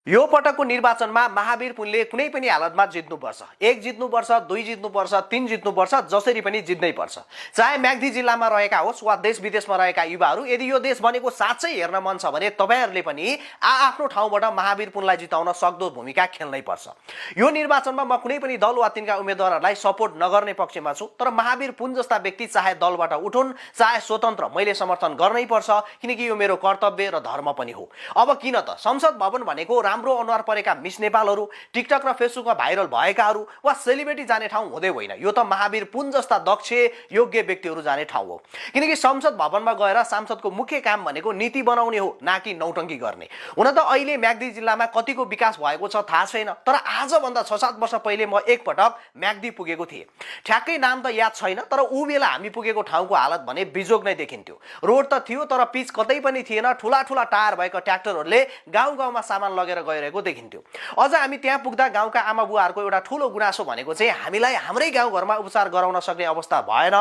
यो पटकको निर्वाचनमा महावीर पुनले कुनै पनि हालतमा जित्नुपर्छ। 1 जित्नुपर्छ, 2 जित्नुपर्छ, 3 जित्नुपर्छ, जसरी पनि जित्नै पर्छ। चाहे म्याग्दी जिल्लामा रहेका होस् वा देश विदेशमा रहेका युवाहरू, यदि यो देश बनेको साँच्चै हेर्न मन छ भने तपाईहरुले पनि आफ्नो ठाउँबाट महावीर पुनलाई जिताउन सक्दो भूमिका खेल्नै पर्छ। यो निर्वाचनमा म कुनै पनि दल वा तिनका उम्मेदवारहरूलाई सपोर्ट नगर्ने पक्षमा छु, तर महावीर पुन जस्ता व्यक्ति चाहे दलबाट उठुन् चाहे स्वतन्त्र मैले समर्थन गर्नै पर्छ, किनकि यो मेरो कर्तव्य र धर्म पनि हो। अब किन त संसद भवन भनेको राम्रो अनुहार परेका मिस नेपालहरू, टिकटक र फेसबुकमा भाइरल भएकाहरू वा सेलिब्रिटी जाने ठाउँ हुँदै होइन। यो त महावीर पुन जस्ता दक्ष योग्य व्यक्तिहरू जाने ठाउँ हो, किनकि संसद भवनमा गएर सांसदको मुख्य काम भनेको नीति बनाउने हो, न कि नौटङ्की गर्ने। हुन त अहिले म्याग्दी जिल्लामा कतिको विकास भएको छ थाहा छैन, तर आजभन्दा 6-7 वर्ष पहिले म एकपटक म्याग्दी पुगेको थिएँ। ठ्याक्कै नाम त याद छैन, तर ऊ बेला हामी पुगेको ठाउँको हालत भने बिजोग नै देखिन्थ्यो। रोड त थियो तर पिच कतै पनि थिएन। ठुला ठुला टायर भएका ट्र्याक्टरहरूले गाउँ गाउँमा सामान लगेर गइरहेको देखिन्थ्यो। अझ हामी त्यहाँ पुग्दा गाउँका आमा बुवाहरूको एउटा ठुलो गुनासो भनेको चाहिँ हामीलाई हाम्रै गाउँघरमा उपचार गराउन सक्ने अवस्था भएन,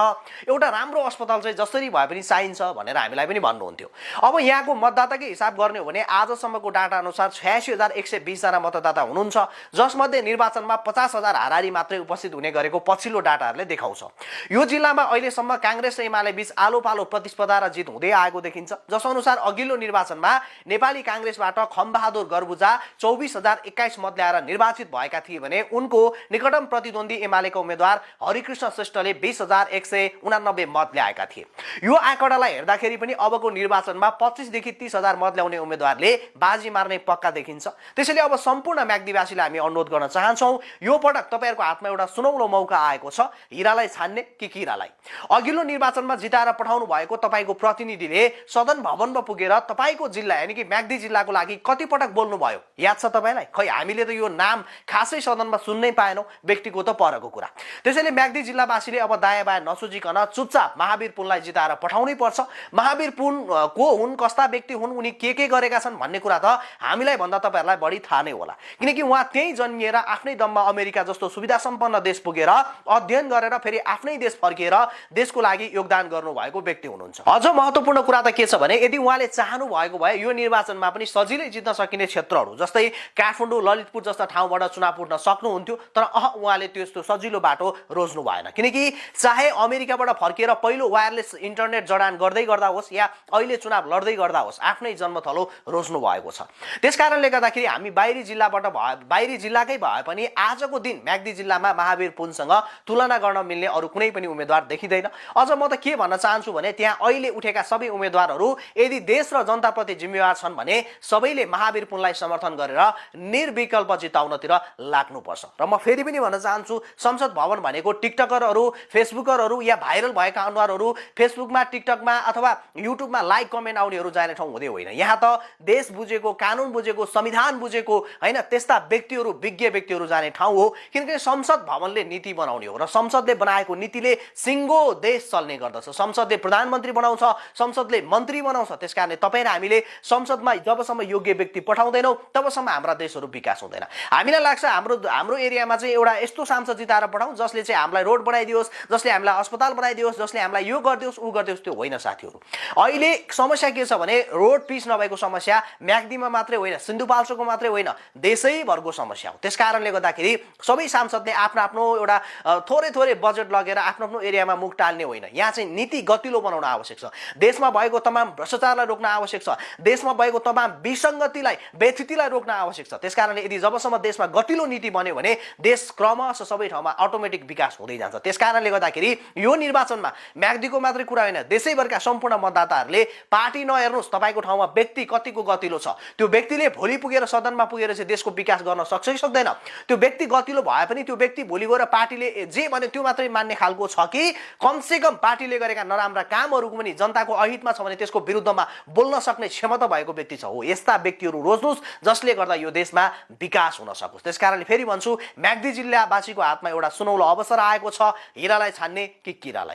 एउटा राम्रो अस्पताल चाहिँ जसरी भए पनि चाहिन्छ भनेर हामीलाई पनि भन्नुहुन्थ्यो। अब यहाँको मतदाताकै हिसाब गर्ने हो भने आजसम्मको डाटा अनुसार 86,120 जना मतदाता हुनुहुन्छ, जसमध्ये निर्वाचनमा 50,000 हाराहारी मात्रै उपस्थित हुने गरेको पछिल्लो डाटाहरूले देखाउँछ। यो जिल्लामा अहिलेसम्म कांग्रेस र एमाले बीच आलो पालो प्रतिस्पर्धा र जित हुँदै आएको देखिन्छ, जसअनुसार अघिल्लो निर्वाचनमा नेपाली कांग्रेसबाट खमबहादुर गर्बुजा 24,021 मत ल्याएर निर्वाचित भएका थिए भने उनको निकटम प्रतिद्वन्दी एमालेका उम्मेद्वार हरिकृष्ण श्रेष्ठले 20,189 मत ल्याएका थिए। यो आँकडालाई हेर्दाखेरि पनि अबको निर्वाचनमा 25 देखि 30,000 मत ल्याउने उम्मेद्वारले बाजी मार्ने पक्का देखिन्छ। त्यसैले अब सम्पूर्ण म्याग्दीवासीलाई हामी अनुरोध गर्न चाहन्छौँ, यो पटक तपाईहरुको हातमा एउटा सुनौलो मौका आएको छ, हिरालाई छान्ने कि किरालाई। अघिल्लो निर्वाचनमा जिताएर पठाउनु भएको तपाईको प्रतिनिधिले सदन भवनमा पुगेर तपाईको जिल्ला यानी कि म्याग्दी जिल्लाको लागि कति पटक बोल्नु भयो याद छ तपाईलाई? खै हामीले त यो नाम खासै सदनमा सुन्नै पाएनौं, व्यक्तिको त परको कुरा। त्यसैले म्याग्दी जिल्लावासीले अब दायाँ बायाँ नसोचिकन चुपचाप महावीर पुनलाई जिताएर पठाउनै पर्छ। महावीर पुन को हुन्, कस्ता व्यक्ति हुन्, उनी के गरेका छन् भन्ने कुरा त हामीलाई भन्दा तपाईहरुलाई बढी थाहा नै होला, किनकि उहाँ त्यही जन्मिएर आफ्नै दममा अमेरिका जस्तो सुविधा सम्पन्न देश पुगेर अध्ययन गरेर फेरि आफ्नै देश फर्किएर देशको लागि योगदान गर्नु भएको व्यक्ति हुनुहुन्छ। अझ महत्त्वपूर्ण कुरा त के छ भने यदि उहाँले चाहनु भएको भए यो निर्वाचनमा पनि सजिलै जित्न सकिने क्षेत्रहरू जस्तै काठमाडौँ ललितपुर जस्ता ठाउँबाट चुनाव पुर्न सक्नुहुन्थ्यो, तर उहाँले त्यस्तो सजिलो बाटो रोज्नु भएन, किनकि चाहे अमेरिकाबाट फर्किएर पहिलो वायरलेस इन्टरनेट जडान गर्दै गर्दा होस् या अहिले चुनाव लड्दै गर्दा होस् आफ्नै जन्मथलो रोज्नु भएको छ। त्यसकारणले गर्दाखेरि हामी बाहिरी जिल्लाकै भए पनि आजको दिन म्याग्दी जिल्लामा महावीर पुनसँग तुलना गर्न मिल्ने अरू कुनै पनि उम्मेदवार देखिँदैन। अझ म त के भन्न चाहन्छु भने त्यहाँ अहिले उठेका सबै उम्मेदवारहरू यदि देश र जनताप्रति जिम्मेवार छन् भने सबैले महावीर पुनलाई समर्थन गरेर निर्विकल्प जिताउनतिर लाग्नुपर्छ। र म फेरि पनि भन्न चाहन्छु, संसद भवन भनेको टिकटकरहरू, फेसबुकरहरू या भाइरल भएका अनुहारहरू फेसबुकमा, टिकटकमा अथवा युट्युबमा लाइक कमेन्ट आउनेहरू जाने ठाउँ हुँदै होइन। यहाँ त देश बुझेको, कानुन बुझेको, संविधान बुझेको हैन त्यस्ता व्यक्तिहरू, विज्ञ व्यक्तिहरू जाने ठाउँ हो, किनकि संसद भवनले नीति बनाउने हो र संसदले बनाएको नीतिले सिङ्गो देश चल्ने गर्दछ। संसदले प्रधानमन्त्री बनाउँछ, संसदले मन्त्री बनाउँछ। त्यसकारणले तपाईं र हामीले संसदमा जबसम्म योग्य व्यक्ति पठाउँदैनौँ तबसम्म हाम्रा देशहरू विकास हुँदैन। हामीलाई लाग्छ हाम्रो एरियामा चाहिँ एउटा यस्तो सांसद जिताएर पठाउँ जसले चाहिँ हामीलाई रोड बनाइदियोस्, जसले हामीलाई अस्पताल बनाइदियोस्, जसले हामीलाई यो गरिदियोस् ऊ गरिदियोस्, त्यो होइन साथीहरू। अहिले समस्या के छ भने रोड पिच नभएको समस्या म्याग्दीमा मात्रै होइन, सिन्धुपाल्चोकको मात्रै होइन, देशैभरको समस्या हो। त्यसकारणले गर्दाखेरि सबै सांसदले आफ्नो एउटा थोरै बजेट लगेर आफ्नो एरियामा मुख टाल्ने होइन। यहाँ चाहिँ नीति गतिलो बनाउन आवश्यक छ। देशमा भएको तमाम भ्रष्टाचारलाई रोक्न आवश्यक छ। देशमा भएको तमाम विसङ्गतिलाई, व्यथितिलाई रोक्न आवश्यक छ। त्यसकारणले यदि जबसम्म देशमा गतिलो नीति बन्यो भने देश क्रमशः सबै ठाउँमा अटोमेटिक विकास हुँदै जान्छ। त्यसकारणले गर्दाखेरि यो निर्वाचनमा म्याग्दीको मात्रै कुरा होइन, देशैभरका सम्पूर्ण मतदाताहरूले पार्टी नहेर्नुहोस्, तपाईको ठाउँमा व्यक्ति कतिको गतिलो छ। त्यो व्यक्तिले भोलि पुगेर सदनमा पुगेर चाहिँ देशको विकास गर्न सक्छ कि सक्दैन? त्यो व्यक्ति गतिलो भए पनि त्यो व्यक्ति भोलि गएर पार्टीले जे भने त्यो मात्रै मान्ने खालको छ कि कमसेकम पार्टीले गरेका नराम्रा कामहरूको पनि जनताको अहितमा छ भने त्यसको विरुद्धमा बोल्न सक्ने क्षमता भएको व्यक्ति छ। हो, यस्ता व्यक्तिहरू रोज्नुहोस् जसले गर्दा यो देशमा विकास हुन सकोस्। त्यसकारणले फेरि भन्छु, म्याग्दी जिल्लावासीको हातमा एउटा सुनौलो अवसर आएको छ, हिरालाई छान्ने कि किरालाई।